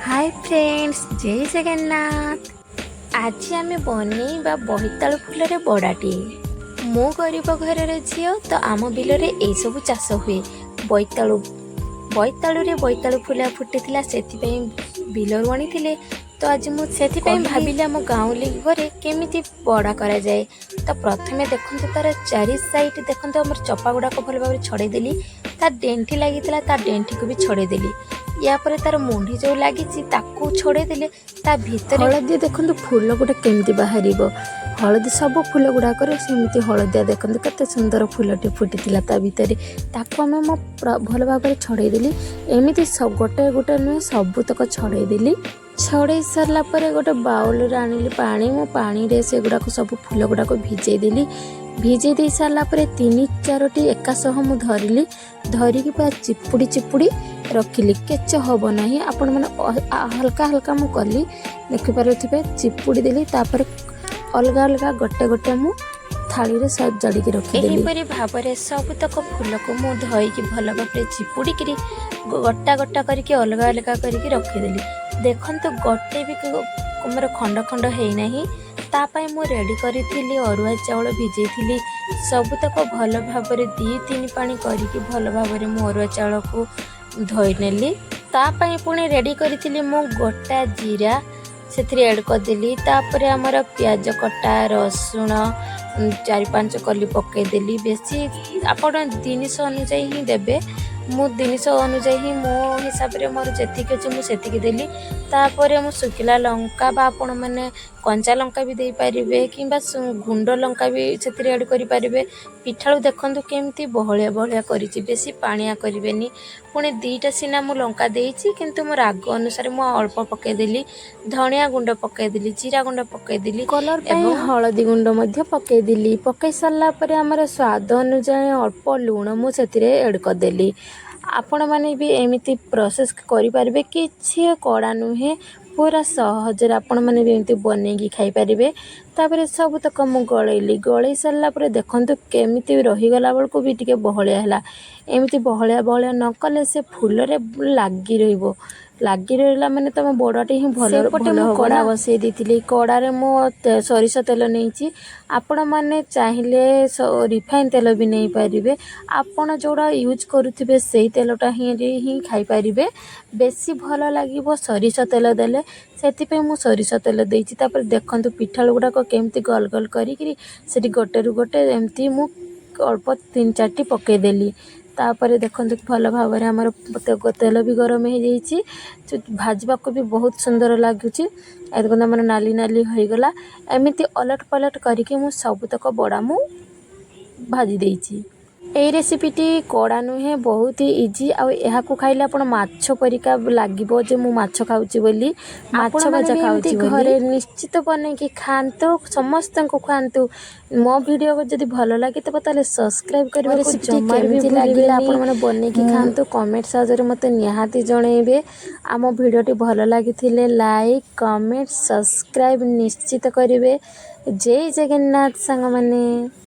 Hi friends, जय जगन्नाथ। आज आम बनइबा बोईतालु फुलरे बड़ाटी। मो गरीब घर झील तो आम बिल में सब चाष हुए। बोईतालु बोईतालु फुला फुटी से बिलर आनी तो आज मुझे भाविली आम गाँवली घरे केमी बड़ा करा जाए। तो प्रथम देखो तार चारि साइड देखो आम चपा गुड़ाक भल भाव छड़ेदेली। तार डेंठी लगी डेंठी को भी छड़ेदेली। या पर तार मुंडी जो लगी छड़ेदेले ता भीतर हलदी देखो फूल गोटे केमती बाहर। हलदी सब फूल गुड़ाक सेमती हलदिया देखो केते सुंदर फूलटे फुटी ता भीतर आम भल भाव छड़ेदेली। एमती सब गोटे गोटे नुहे सबुतक छड़ेदेली। छड़े सारा पर गोटे बाउल आनिली पानी। मो पानी रे से गुड़ाक सब फूल गुड़ाक भिजेदेली। भिजे दे सारा पर 3-4टी एकासह मु धरिली। धरिकी पूरा चिपुड़ी चिपुड़ी रखिली। केच हम ना आपण मैंने हल्का हल्का मु कली देखिपे चिपुड़ी देली। तापर अलग अलग गोटे गोटे मु थाली रे सजाड़ी रखिदेली। एहीपरि भाव सबुतक फूल को मु धोईकी भल भाव चिपुड़ी गोटा गोटा करके अलग अलग करके रखिदेली। देखंतु गोटे भी मोर खंड खंड होना। तापाई मु रेडी करी अरुआ चाउल भिजेइथिली। सबुतक भल भाव 2-3 पानी करके भल भाव मु अरुआ चाउल को धोई नेली। तापाई पुणी रेडी करी मु गोटा जीरा से ऐड करदेली। तापर आमर प्याज कटा रसुण 4-5 कली पकईदेली। बेसी आपण जिनिस अनुजाई ही देबे। मु जिनिस अनुजाई ही मो हिसाब से मोर जेतिक अच्छे मुझे देली। तापर मु सुखिला लंका बा आपण मैंने कंचा लंका भी दे पारिबे किंबा गुंड लंका भी से ऐड करि पारिबे। पिठाळु देखंतु केमती बहलिया बहलिया करिछि। बेसी पानिया करिवेनी। पुणे 2टा सिना मु लंका देइछि किंतु मो राग अनुसार मु अल्प पकई देली। धनिया गुंड पकई देली, जीरा गुंड पकई देली, कलर एवं हळदी गुंड मध्ये पकई देली। पकई सारला पर हमर स्वाद अनुसार अल्प लूण मु सेतिरे ऐड कर देली। आपण माने भी एमिति प्रोसेस करि पारिबे। किछि कड़ा नुहे, पूरा सहज आपण मैंने भी एमती बनईकी खाई पारिबे। तापर सब तक मु गलैली। गलई सारा पर देखंतु केमिति रहीगला बेलू भी टिके बहलिया है। एमती बहलिया बहलिया न कले से फूल रे लागी रहिबो। लागी रहा माने तुम बड़ाटे ही भल कड़ा बसई दी। कड़े मु सरिष तेल नहीं। आपण मैंने चाहिए रिफाइन तेल भी नहीं पारे। आपण जोड़ा यूज करुवे से तेलटा ही खाई पारे। बेसी भल लगे सरिष तेल देले से मु सरिष तेल देती। देखंतु पिठाळु गुड़ाक केमती गल गल करी गोटे रु गोटे एमती मु अल्प 3-4टी पकईदेली। तापर देखंतु भल भाव आमर तेल भी गरम हो जाइए। भाजबा को भी बहुत सुंदर लगुच। देखो आम नाली नाली होगला। एमती अलट पलट करके मु सबुतक बड़ा मु भाजी देइछि। एई रेसिपीटी कड़ा नुहे, बहुत ही इजी। आ खाइले आपण माछ परिका लागिबो जे मु माछ खाउची बोली। माछ भजा खाउची बोली। घरे निश्चित बनैकी खांतु, समस्त को खांतु। मो वीडियो को जदी भलो लागे तब ताले सब्सक्राइब करबे जमा भी लागिला। आपण माने बनैकी खांतु। कमेंट साजरे मते निहाती जणैबे। आमो वीडियोटी भलो लागिथिले लाइक कमेंट सब्सक्राइब निश्चित करिवे। जय जगन्नाथ संग माने।